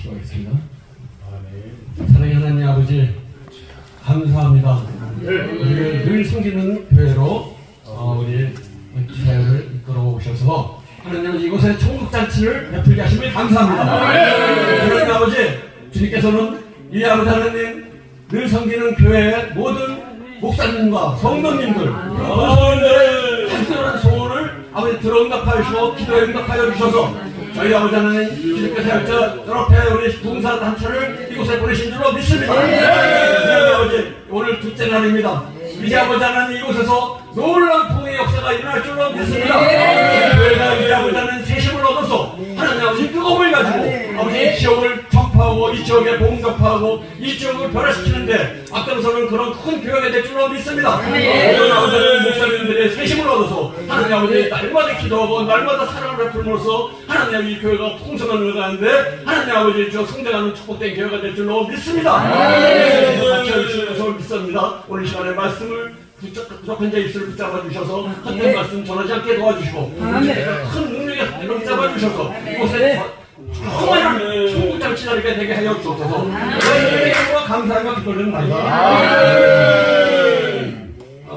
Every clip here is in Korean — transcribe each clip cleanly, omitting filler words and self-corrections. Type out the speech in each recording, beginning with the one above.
기도하겠습니다. 사랑의 하나님 아버지, 감사합니다. 우리를 늘 섬기는 교회로 우리 기사회를 이끌어 오셔서 하나님 이곳에 천국잔치를 베풀게 하심을 감사합니다. 하나님 아버지, 주님께서는 이 아버지 하나님 늘 섬기는 교회의 모든 목사님과 성도님들 간절한 소원을 아버지 들어응답하시고 기도에 응답하여 주셔서 저희 아버지 하나님 주님께서 옆에 우리 봉사 단체를 이곳에 보내신 줄로 믿습니다. 아버지, 오늘 둘째 날입니다. 이제 아버지 하나님 이곳에서 놀라운 부흥의 역사가 일어날 줄로 믿습니다. 교회가 이제 아버지 하나님 세심을 얻어서 하나님 아버지 뜨거움을 가지고 아버지 이 지역을 전파하고 이 지역에 복음 전파하고 이 지역을 변화시키는데 앞장서는 그런 큰 교회가 될 줄로 믿습니다. 아버지 목사님들의 세심을 얻어서 하나님 아버지 날마다 기도하고 날마다 사랑을 베풀므로써 하나님 이 교회가 풍성함을 가는데 하나님 아버지 저 성장하는 축복된 교회가 될 줄로 믿습니다. 같이 해주셔서 믿습니다. 오늘 시간에 말씀을 부족한 자 입술을 붙잡아 주셔서 헛된 말씀 전하지 않게 도와주시고 큰 능력에 붙잡아 주셔서 이곳에 정말 천국잔치 자리가 되게 하여 주옵소서. 감사하며 기도드립니다.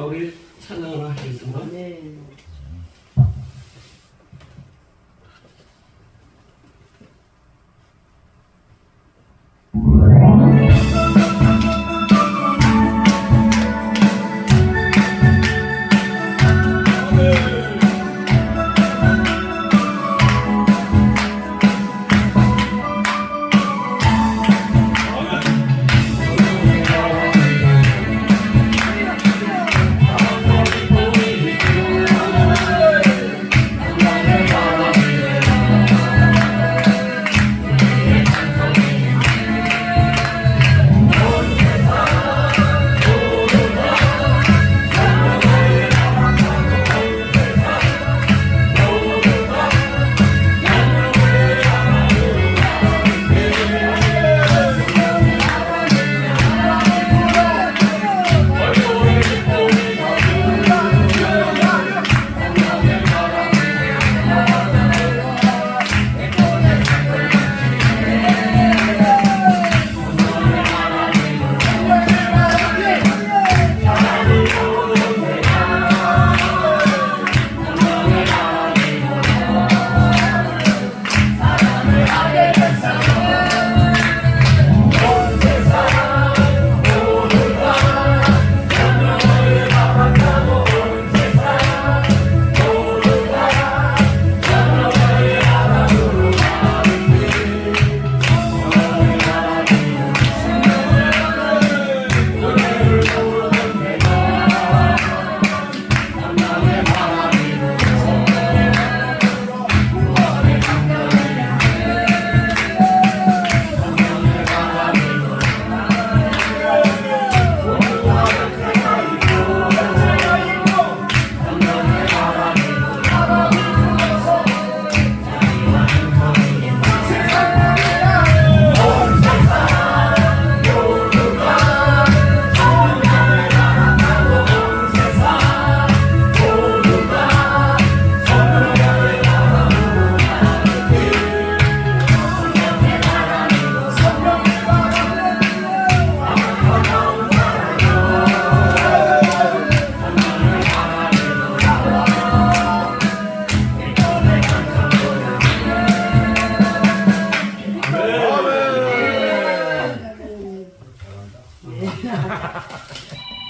우리 찬양을 하겠습니다.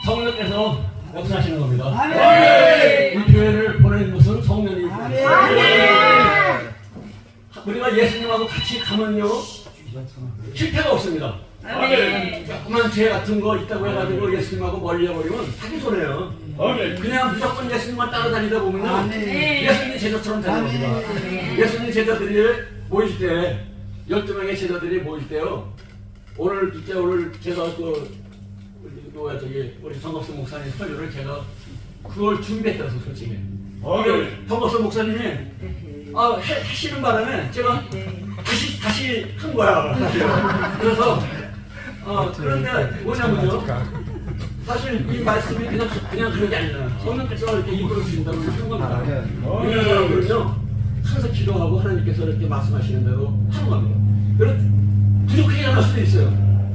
성령께서 역사하시는 겁니다. 이 교회를 보내는 것은 성령이 우리가 예수님하고 같이 가면요 실패가 없습니다. 조그만 죄 같은 거 있다고 해가지고 예수님하고 멀리해버리면 사기 손해요. 그냥 무조건 예수님만 따라다니다 보면 예수님 제자처럼 되는 겁니다. 예수님 제자들이 모일 때 12명의 제자들이 모일 때요 오늘 제가 우리 정갑수 목사님 설교를 제가 그걸 준비했다서 솔직히 정갑수 목사님이 하시는 바람에 제가 다시 한 거야. 그래서 그런데 뭐냐면요 사실 이 말씀이 그냥 그런 게 아니라 성령께서 이렇게 이끌어 주신다고 하는 겁니다. 이런 사람들은요 항상 기도하고 하나님께서 이렇게 말씀하시는 대로 하는 겁니다. 수도 있어요.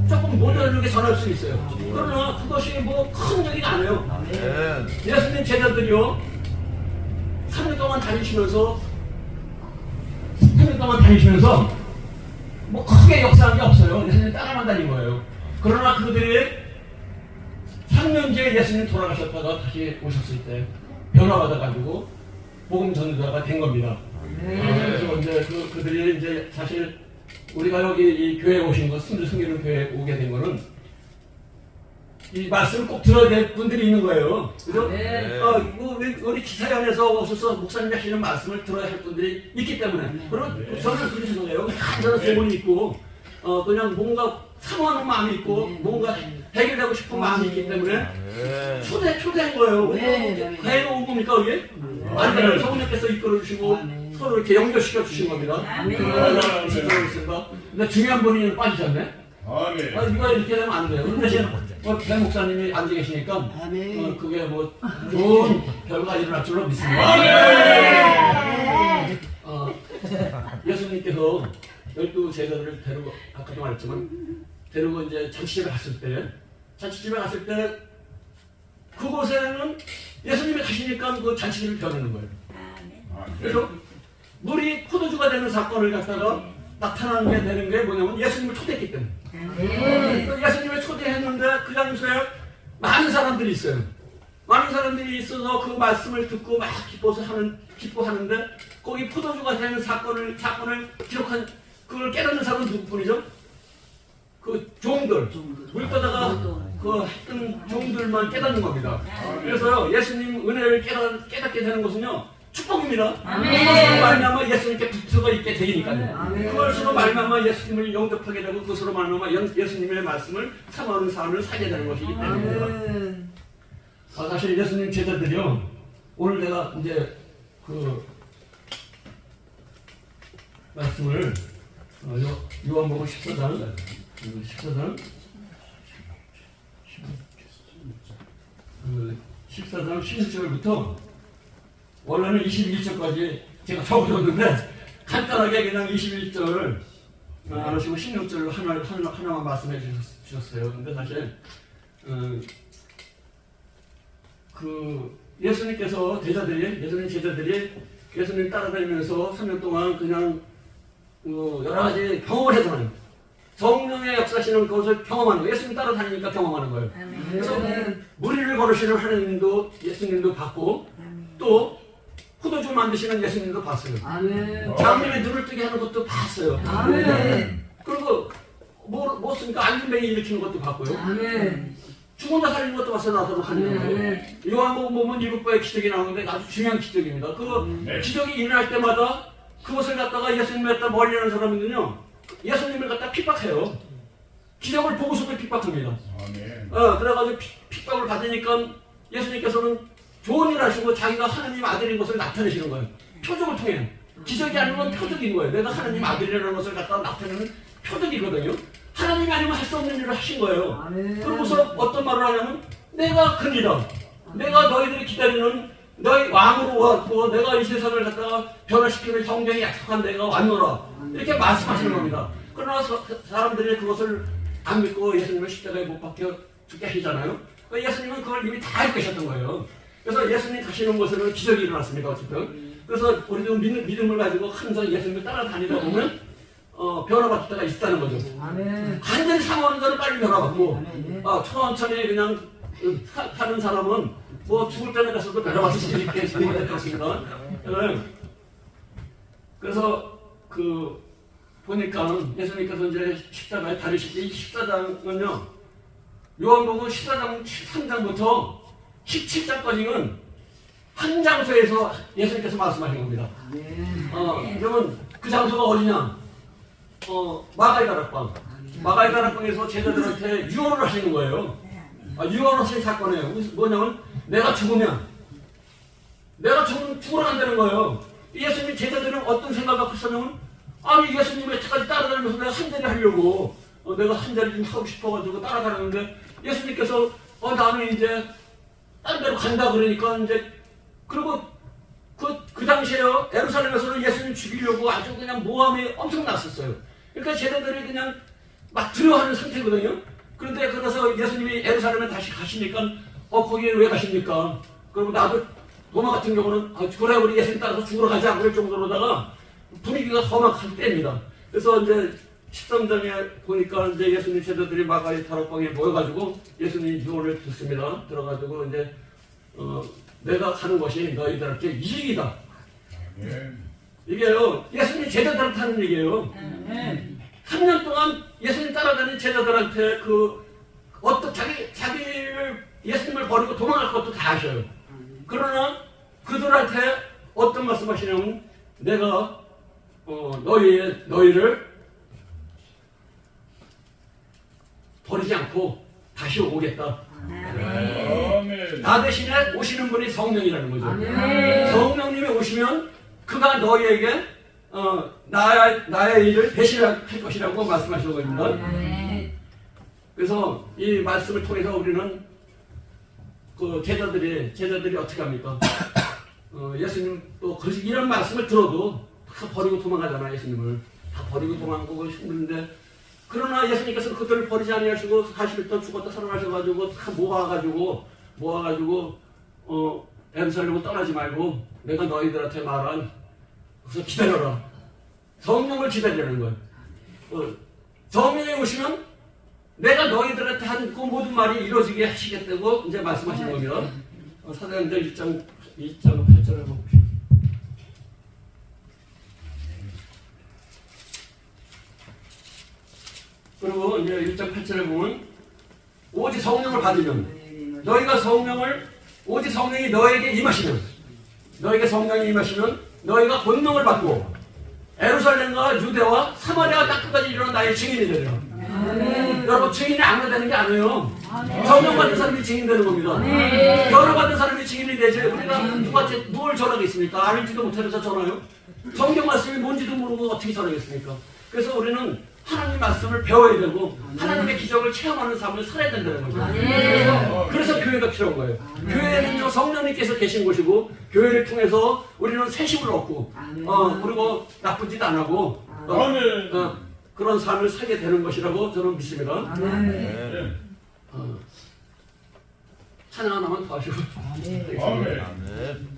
조금 모자르게 전할 수 있어요. 그러나 그것이 뭐 큰 얘기가 아니에요. 예수님 제자들이요 3년 동안 다니시면서 뭐 크게 역사한 게 없어요. 예수님 따라만 다닌 거예요. 그러나 그들이 3년 뒤에 예수님 돌아가셨다가 다시 오셨을 때 변화받아가지고 복음 전도자가 된 겁니다. 그래서 이제 그들이 이제 사실 우리가 여기 이 교회에 오신 거, 순주 승기는 교회에 오게 된 거는 이 말씀을 꼭 들어야 될 분들이 있는 거예요. 그죠? 우리 기사연에서 오셔서 목사님 하시는 말씀을 들어야 할 분들이 있기 때문에. 그럼 저는 그렇게 생각해요. 간절한 소원이 있고, 그냥 뭔가 사모하는 마음이 있고, 뭔가 해결하고 싶은 마음이 있기 때문에 초대한 거예요. 과연 온 겁니까, 이게? 아니면 성령께서 이끌어주시고, 서로 이렇게 연결시켜 주신 겁니다. 그렇습니다. 근데 중요한 분이 빠지셨네. 이거 이렇게 되면 안 돼요. 근데 대신 배 목사님이 앉아 계시니까 그게 뭐 좋은 결과가 일어날 줄로 믿습니다. 예수님께서 12 제자들을 데리고 아까도 말했지만 데리고 이제 잔치집에 갔을 때 그곳에는 예수님이 가시니까 그 잔치집을 변하는 거예요. 그래서 물이 포도주가 되는 사건을 갖다가 나타나는 게 되는 게 뭐냐면 예수님을 초대했기 때문에. 예수님을 초대했는데 그 장소에 많은 사람들이 있어요. 많은 사람들이 있어서 그 말씀을 듣고 막 기뻐하는데 거기 포도주가 되는 사건을 기록한 그걸 깨닫는 사람은 누구뿐이죠? 그 종들, 물가다가 그 했던 종들만 깨닫는 겁니다. 그래서 예수님 은혜를 깨닫게 되는 것은요. 축복입니다. 그것으로 말미암아 예수님께 붙어가 있게 되니까요. 그것으로 말미암아 예수님을 영접하게 되고 그것으로 말미암아 예수님의 말씀을 사모하는 삶을 살게 되는 것이기 때문입니다. 사실 예수님 제자들이요. 오늘 내가 이제 그 말씀을 요한복음 14장 16절부터 원래는 21절까지 제가 적어줬는데 간단하게 그냥 21절 안 하시고 16절 하나만 말씀해 주셨어요. 근데 사실 그 예수님 제자들이 예수님 따라다니면서 3년 동안 그냥 여러 가지 경험을 했잖아요. 성령의 역사시는 그것을 경험하는 거예요. 예수님 따라다니니까 경험하는 거예요. 그래서 무리를 걸으시는 하나님도 예수님도 봤고 또 포도주 만드시는 예수님도 봤어요. 장님의 눈을 뜨게 하는 것도 봤어요. 그리고 무엇입니까? 안진뱅이 일으키는 것도 봤고요. 죽은 자 살리는 것도 봤어요. 나도록 하는 거예요. 요한복음 보면 7번의 기적이 나오는데 아주 중요한 기적입니다. 그 기적이 일어날 때마다 그것을 갖다가 예수님을 갖다 멀리 하는 사람은요 예수님을 갖다 핍박해요. 기적을 보고서도 핍박합니다. 그래가지고 핍박을 받으니까 예수님께서는 좋은 일 하시고 자기가 하나님 아들인 것을 나타내시는 거예요. 표적을 통해. 기적이 아니면 표적인 거예요. 내가 하나님 아들이라는 것을 갖다 나타내는 표적이거든요. 하나님이 아니면 할 수 없는 일을 하신 거예요. 그러고서 어떤 말을 하냐면 내가 그니라. 내가 너희들이 기다리는 너희 왕으로 왔고 내가 이 세상을 갖다가 변화시키는 성경이 약속한 내가 왔노라. 이렇게 말씀하시는 겁니다. 그러나 사람들이 그것을 안 믿고 예수님을 십자가에 못 박혀 죽게 하시잖아요. 예수님은 그걸 이미 다 알고 계셨던 거예요. 그래서 예수님 가시는 곳에는 기적이 일어났습니다. 어쨌든. 그래서 우리도 믿음을 가지고 항상 예수님을 따라다니다 보면 변화받을 때가 있다는 거죠. 완전히 상하는 자는 빨리 변화받고 천천히 그냥 하는 사람은 뭐 죽을 때는 가서도 변화받을 수 있게 되었습니다. 그래서 그 보니까 예수님께서 이제 십자가에 다루실 때 이 14장은요 요한복음 14장 13장부터 17장까지는 한 장소에서 예수님께서 말씀하신 겁니다. 그러면 그 장소가 어디냐? 마가의 다락방. 마가의 다락방에서 제자들한테 유언을 하시는 거예요. 유언을 하신 사건이에요. 뭐냐면 내가 죽으면 죽으러 간다는 거예요. 예수님 제자들은 어떤 생각을 갖고 있었냐면 아니 예수님의 차까지 따라다니면서 내가 한 자리 하려고 내가 한 자리 좀 하고 싶어가지고 따라다녔는데 예수님께서 나는 이제 다른 데로 간다 그러니까 이제 그리고 그 당시에요 예루살렘에서는 예수님 죽이려고 아주 그냥 모함이 엄청 났었어요. 그러니까 제자들이 그냥 막 두려워하는 상태거든요. 그런데 그래서 예수님이 예루살렘에 다시 가시니까 거기에 왜 가십니까? 그러면 나도 도마 같은 경우는 그래 우리 예수님 따라서 죽으러 가자 그럴 정도로다가 분위기가 험악할 때입니다. 그래서 이제 13장에 보니까 이제 예수님 제자들이 마가의 다락방에 모여가지고 예수님 유언을 듣습니다. 들어가지고 이제 내가 가는 것이 너희들한테 이익이다. 이게요 예수님 제자들한테 하는 얘기예요. 3년 동안 예수님 따라다니는 제자들한테 어떤 자기를 예수님을 버리고 도망갈 것도 다 아셔요. 그러나 그들한테 어떤 말씀하시냐면 내가 너희를 버리지 않고 다시 오겠다. 나 대신에 오시는 분이 성령이라는 거죠. 성령님이 오시면 그가 너희에게 나의 일을 대신할 것이라고 말씀하시는 겁니다. 그래서 이 말씀을 통해서 우리는 그 제자들이 어떻게 합니까? 예수님 또 이런 말씀을 들어도 다 버리고 도망가잖아. 예수님을 다 버리고 도망가고 싶은데 그러나 예수님께서 그들을 버리지 아니하시고 40일 동안 죽었다 살아나셔가지고 다 모아가지고 에루살렘을 떠나지 말고 내가 너희들한테 말한 그래서 기다려라. 성령을 기다리라는 거예요. 성령이 오시면 내가 너희들한테 한 그 모든 말이 이루어지게 하시겠다고 이제 말씀하시는 겁니다. 사도행전 2장 8절을 한번 봅시다. 그리고 이제 1장 8절에 보면 오직 성령을 받으면 오직 성령이 너에게 임하시면 너희가 권능을 받고 에루살렘과 유대와 사마리아 땅끝까지 이르러 나의 증인이 되리라. 여러분 증인이 아무나 되는 게 아니에요. 성령 받은 사람이 증인되는 겁니다. 결혼 받은 사람이 증인이 되지. 우리가 누굴 전하겠습니까? 알지도 못하면서 전화요. 성경 말씀이 뭔지도 모르고 어떻게 전하겠습니까? 그래서 우리는 하나님 말씀을 배워야 되고 하나님의 기적을 체험하는 삶을 살아야 된다는 거죠. 그래서 교회가 필요한 거예요. 교회는요 성령님께서 계신 곳이고 교회를 통해서 우리는 새심을 얻고 그리고 나쁜 짓 안 하고 그런 삶을 살게 되는 것이라고 저는 믿습니다. 찬양 하나만 더 하시고 아멘.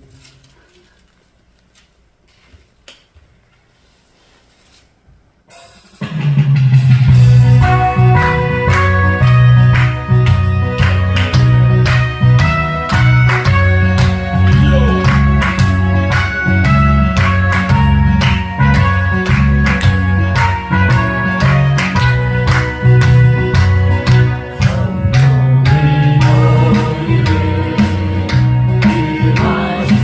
I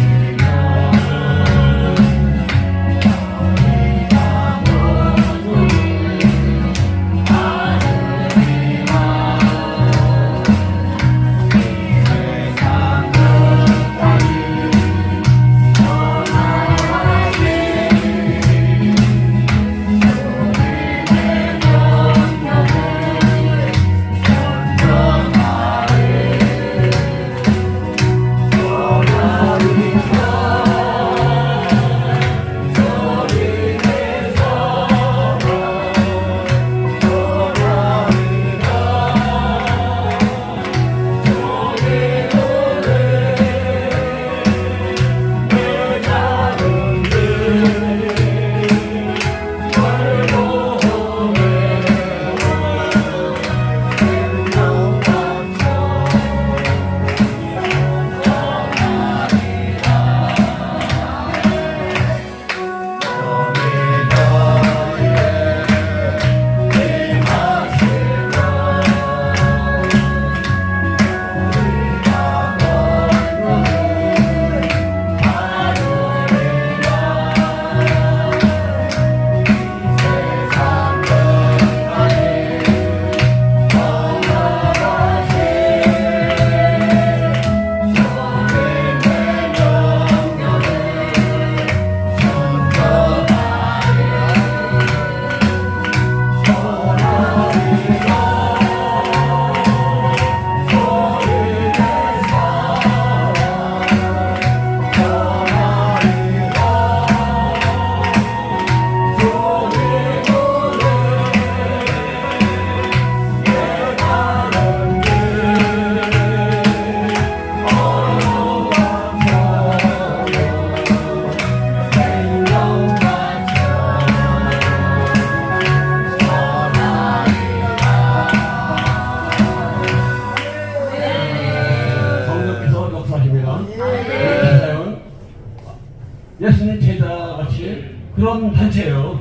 단체예요.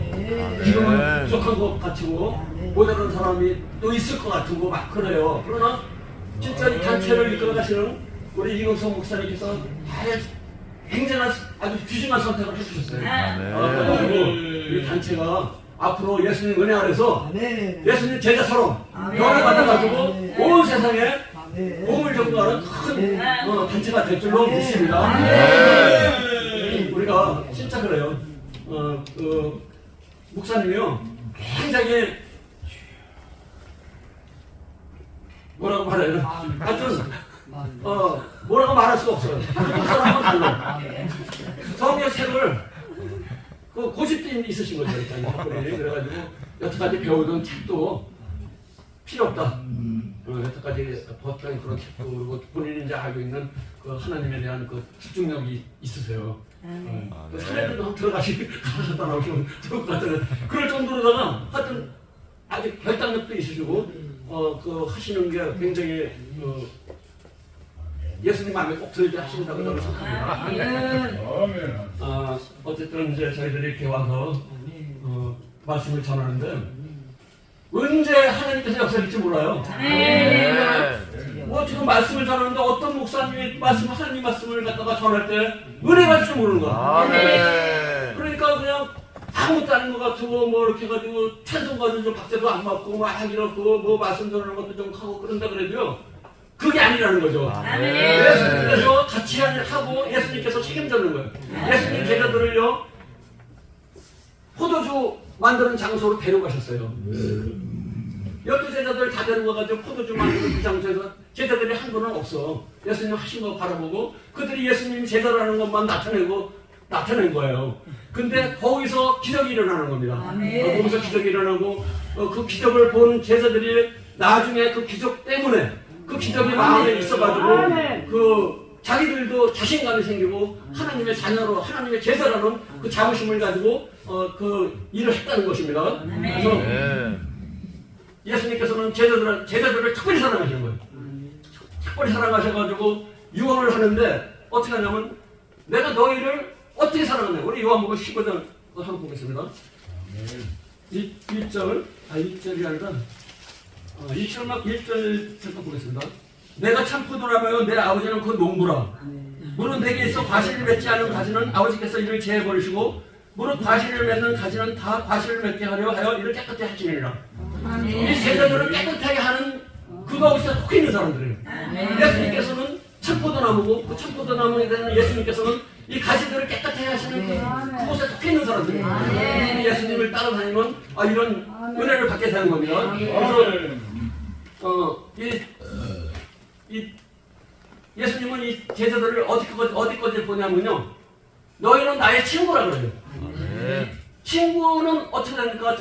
지금은 부족한 것 같고 모자란 사람이 또 있을 것 같고 막 그래요. 그러나 진짜 이 단체를 이끌어가시는 우리 이금성 목사님께서 굉장한 아주 귀중한 선택을 해주셨어요. 그래가지고 이 단체가 앞으로 예수님 은혜 아래서 예수님 제자처럼 변화받아가지고 온 세상에 복음을 전가하는 큰 단체가 될 줄로 믿습니다. 우리가 진짜 그래요. 목사님이요 굉장히 뭐라고 말해요? 하여튼 뭐라고 말할 수가 없어요. 그 사람은 달라. 성경 책을 고집이 있으신 거죠. 그래가지고 여태까지 배우던 책도 필요 없다. 여태까지 봤던 그런 책도 그리고 본인이 이제 알고 있는 그 하나님에 대한 그 집중력이 있으세요. 사례들도 들어가셨다 나오시면 좋을 것 같아요. 그럴 정도로다가 하여튼 아주 결단력도 있으시고 그 하시는 게 굉장히 예수님 마음에 꼭 들게 하신다고 저는 생각합니다. 어쨌든 이제 저희들이 이렇게 와서 말씀을 전하는데 언제 하나님께서 역사할지 몰라요. 뭐 지금 말씀을 전하는데 어떤 목사님이 하나님 말씀을 갖다가 전할 때 은혜 받을 줄 모르는 거야. 그러니까 그냥 아무것도 아닌 것 같고 뭐 이렇게 해가지고 찬송가도 좀 박자도 안 맞고 막 이렇고 뭐 말씀 전하는 것도 좀 하고 그런다 그래도요. 그게 아니라는 거죠. 예수님께서 같이 하고 예수님께서 책임져는 거예요. 예수님 제자들을요 포도주 만드는 장소로 데려가셨어요. 12제자들 다 데려가가지고 포도주 만드는 그 장소에서 제자들이 한 분은 없어. 예수님 하신 거 바라보고 그들이 예수님 제자라는 것만 나타낸 거예요. 근데 거기서 기적이 일어나는 겁니다. 거기서 기적이 일어나고 그 기적을 본 제자들이 나중에 그 기적 때문에 그 기적이 마음에 있어가지고 그 자기들도 자신감이 생기고 하나님의 자녀로 하나님의 제자라는 그 자부심을 가지고 그 일을 했다는 것입니다. 그래서 예수님께서는 제자들을 특별히 사랑하시는 거예요. 특별히 사랑하셔가지고 유언을 하는데 어떻게 하냐면 내가 너희를 어떻게 사랑하냐. 우리 요한복음 15장 한번 보겠습니다. 1절이 아니라 1절 잠깐 보겠습니다. 내가 참 포도나무요 내 아버지는 그 농부라. 무릇 내게 있어 과실을 맺지 않은 가지는 아버지께서 이를 제해버리시고 무릇 과실을 맺는 가지는 다 과실을 맺게 하려 하여 이를 깨끗하게 하시느니라. 이 제자들을 깨끗하게 하는 그거에서 속해 있는 사람들이에요. 예수님께서는 참 포도나무고 그 참 포도나무에 대한 예수님께서는 이 가지들을 깨끗하게 하시는 그곳에 속해 있는 사람들이에요. 예수님을 따라다니면 이런 은혜를 받게 되는 겁니다. 그래서 예수님은 이 제자들을 어디까지 보냐면요. 너희는 나의 친구라 그래요. 친구는 어떻게 됩니까?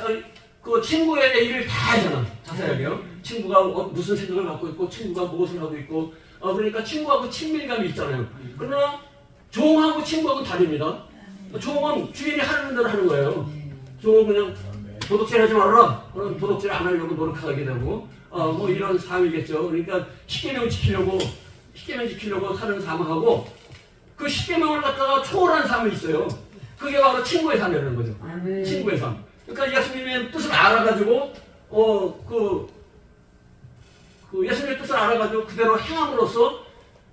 그 친구의 일을 다 하잖아. 자세하게요. 친구가 무슨 생각을 갖고 있고 친구가 무엇을 하고 있고 그러니까 친구하고 친밀감이 있잖아요. 그러나 종하고 친구하고는 다릅니다. 종은 주인이 하는 대로 하는 거예요. 종은 그냥 도둑질 하지 말아라. 그럼 도둑질 안 하려고 노력하게 되고 뭐 이런 삶이겠죠. 그러니까 십계명 지키려고 사는 삶하고 그 십계명을 갖다가 초월한 삶이 있어요. 그게 바로 친구의 삶이라는 거죠. 친구의 삶. 그러니까 예수님의 뜻을 알아가지고 예수님의 뜻을 알아가지고 그대로 행함으로써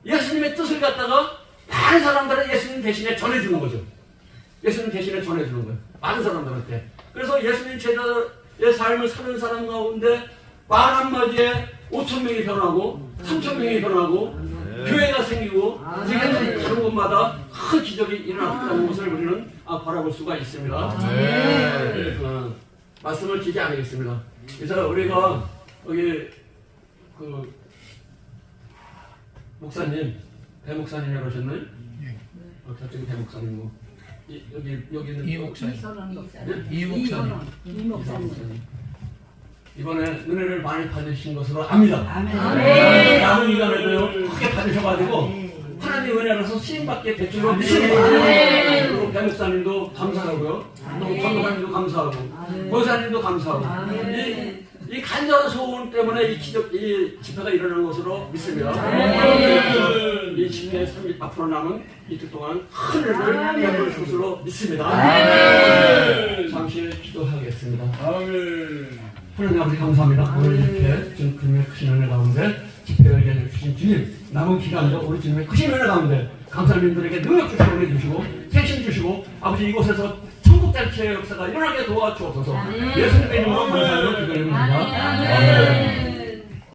예수님의 뜻을 갖다가 많은 사람들은 예수님 대신에 전해주는 거죠. 예수님 대신에 전해주는 거예요. 많은 사람들한테. 그래서 예수님 제자의 삶을 사는 사람 가운데 말 한마디에 5,000명이 변하고 3,000명이 변하고 교회가 생기고 세계에서 다른 곳마다 큰 기적이 일어났다는 것을 우리는 바라볼 수가 있습니다. 말씀을 길게 안 하겠습니다. 그래서 우리가 여기 그 목사님, 대목사님이라고 하셨나요? 저쪽에 대목사님 뭐 여기는 이 목사님. 이 목사님. 이번에 은혜를 많이 받으신 것으로 압니다. 남은 기간에도요 크게 받으셔가지고 하나님 은혜라서 시임받게 될 줄로 믿습니다. 그리고 대목사님도 감사하고요, 또 전도사님도 감사하고 권사님도 감사하고 이 간절한 소원 때문에 이 집회가 일어난 것으로 믿습니다. 이 집회 앞으로 남은 이틀 동안 하늘을 베풀 것으로 믿습니다. 잠시 기도하겠습니다. 하나님 아버지 감사합니다. 오늘 이렇게 주님의 크신 은혜 가운데 집회를 해주신 주님, 남은 기간도 우리 주님의 크신 은혜 가운데 강사님들에게 능력 주시고 은혜 주시고 생신 주시고 아버지 이곳에서 천국 잔치의 역사가 일어나게 도와주옵소서. 예수님의 이름으로 감사하며 기도드립니다. 아멘.